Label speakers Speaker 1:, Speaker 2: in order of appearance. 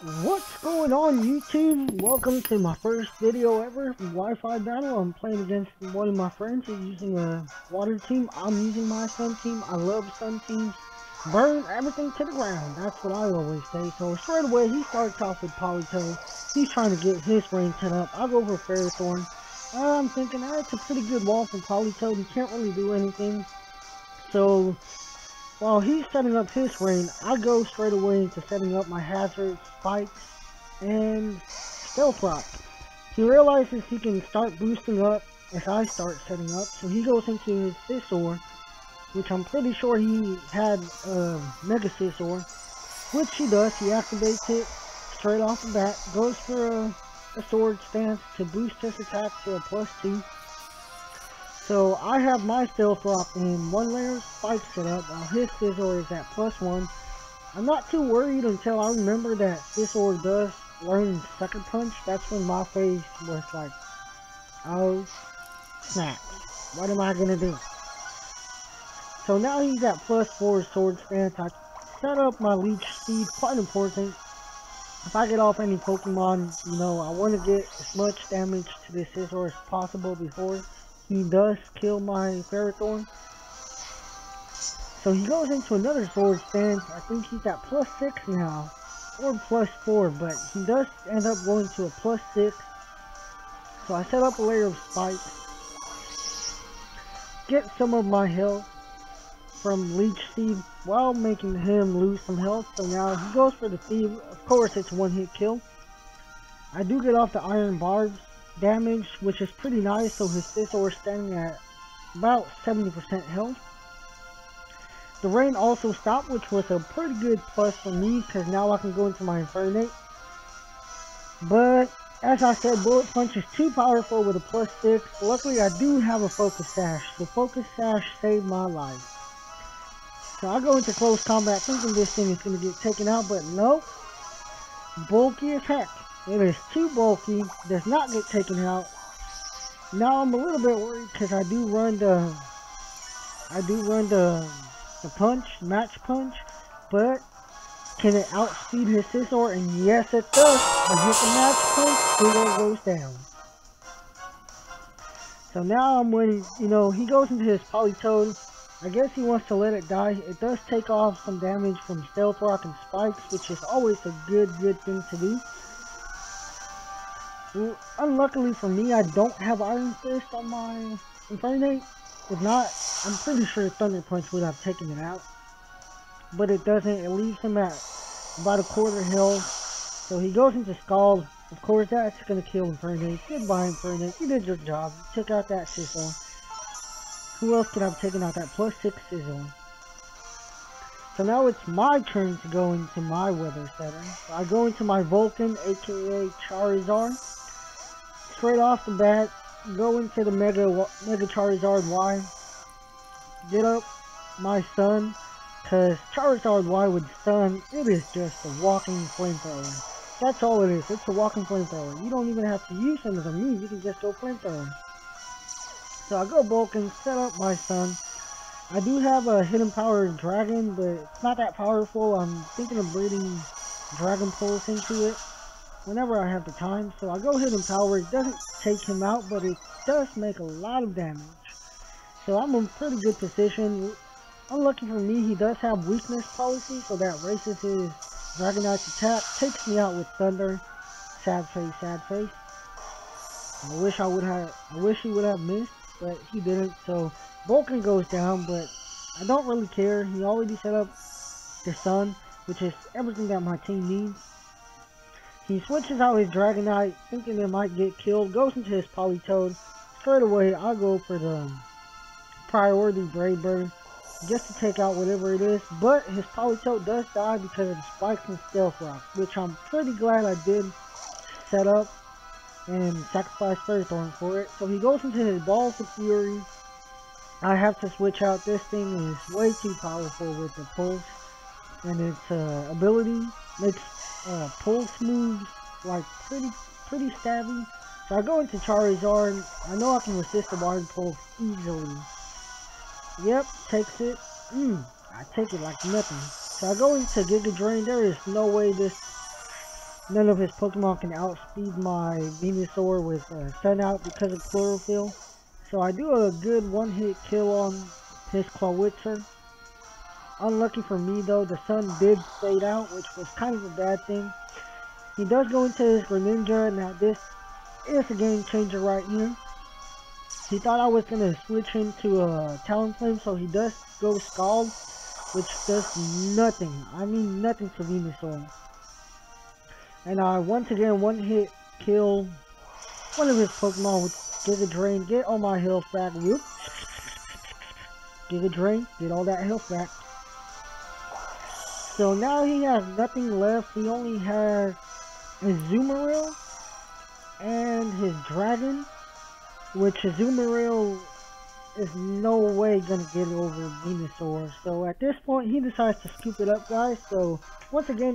Speaker 1: What's going on YouTube? Welcome to my first video ever from Wi-Fi battle. I'm playing against one of my friends who's using a water team. I'm using my sun team. I love sun teams. Burn everything to the ground. That's what I always say. So straight away he starts off with Polytoad. He's trying to get his range 10 up. I go for Ferrothorn. I'm thinking that's a pretty good wall from Polytoad. He can't really do anything. So while he's setting up his rain, I go straight away into setting up my hazards, spikes, and stealth rock. He realizes he can start boosting up as I start setting up, so he goes into his Scizor, which I'm pretty sure he had Mega Scizor, which he does. He activates it straight off the bat, goes for a sword stance to boost his attack to a +2. So I have my stealth rock in 1 layer spike set up while his Scizor is at +1. I'm not too worried until I remember that Scizor does learn Sucker Punch. That's when my face was like, oh snap, what am I gonna do? So now he's at +4 sword stance. I set up my leech speed, quite important. If I get off any Pokemon, you know, I want to get as much damage to this Scizor as possible before he does kill my Ferrothorn. So he goes into another sword stance. I think he's at +6 now, or +4, but he does end up going to a +6. So I set up a layer of spikes, get some of my health from Leech Seed while making him lose some health. So now he goes for the Thief. Of course it's one hit kill. I do get off the Iron Barbs damage, which is pretty nice, so his Scizor is standing at about 70% health. The rain also stopped, which was a pretty good plus for me, because now I can go into my Infernape. But, as I said, Bullet Punch is too powerful with a +6. Luckily, I do have a Focus Sash. The Focus Sash saved my life. So I go into close combat thinking this thing is going to get taken out, but nope. Bulky as heck. It is too bulky, does not get taken out. Now I'm a little bit worried because I do run the punch, match punch, but can it outspeed his Scizor? And yes it does. I hit the match punch, Scizor goes down. So now I'm waiting, you know, he goes into his Polytoad. I guess he wants to let it die. It does take off some damage from Stealth Rock and Spikes, which is always a good thing to do. Well, unluckily for me, I don't have Iron Fist on my Infernape. If not, I'm pretty sure Thunder Punch would have taken it out. But it doesn't. It leaves him at about a quarter health. So he goes into Scald. Of course, that's going to kill Infernape. Goodbye, Infernape. You did your job. You took out that Scizor. Who else could have taken out that +6 Scizor? So now it's my turn to go into my weather setting. So I go into my Vulcan, aka Charizard. Straight off the bat, go into the Mega Charizard Y. Get up my Sun, because Charizard Y with Sun, it is just a walking flamethrower. That's all it is. It's a walking flamethrower. You don't even have to use another move. You can just go flamethrower. So I go Vulcan, set up my Sun. I do have a hidden power dragon, but it's not that powerful. I'm thinking of breeding Dragon Pulse into it whenever I have the time. So I go hidden power. It doesn't take him out, but it does make a lot of damage. So I'm in pretty good position. Unlucky for me, he does have weakness policy, so that raises his Dragonite's attack, takes me out with Thunder. Sad face, sad face. I wish he would have missed, but he didn't. So Vulcan goes down, but I don't really care. He already set up the Sun, which is everything that my team needs. He switches out his Dragonite, thinking it might get killed, goes into his Polytoad. Straight away, I'll go for the priority Brave Bird, just to take out whatever it is. But his Polytoad does die because of the Spikes and Stealth Rock, which I'm pretty glad I did set up and sacrifice Ferrothorn for it. So he goes into his Balls of Fury. I have to switch out. This thing is way too powerful with the Pulse, and its ability makes Pulse moves like pretty stabby. So I go into Charizard. I know I can resist the Water Pulse easily. Yep, takes it. I take it like nothing. So I go into Giga Drain. There is no way this none of his Pokemon can outspeed my Venusaur with Sun Out because of Chlorophyll. So I do a good one-hit kill on his Clawitzer. Unlucky for me though, the sun did fade out, which was kind of a bad thing. He does go into his Greninja. Now this is a game changer right here. He thought I was going to switch him to a Talonflame, so he does go Scald, which does nothing. I mean nothing to Venusaur. And I once again one-hit kill one of his Pokemon with Giga Drain. Get all my health back. Whoop. Giga Drain. Get all that health back. So now he has nothing left. He only has his Azumarill and his Dragon, which Azumarill is no way gonna get over Venusaur. So at this point, he decides to scoop it up, guys. So once again,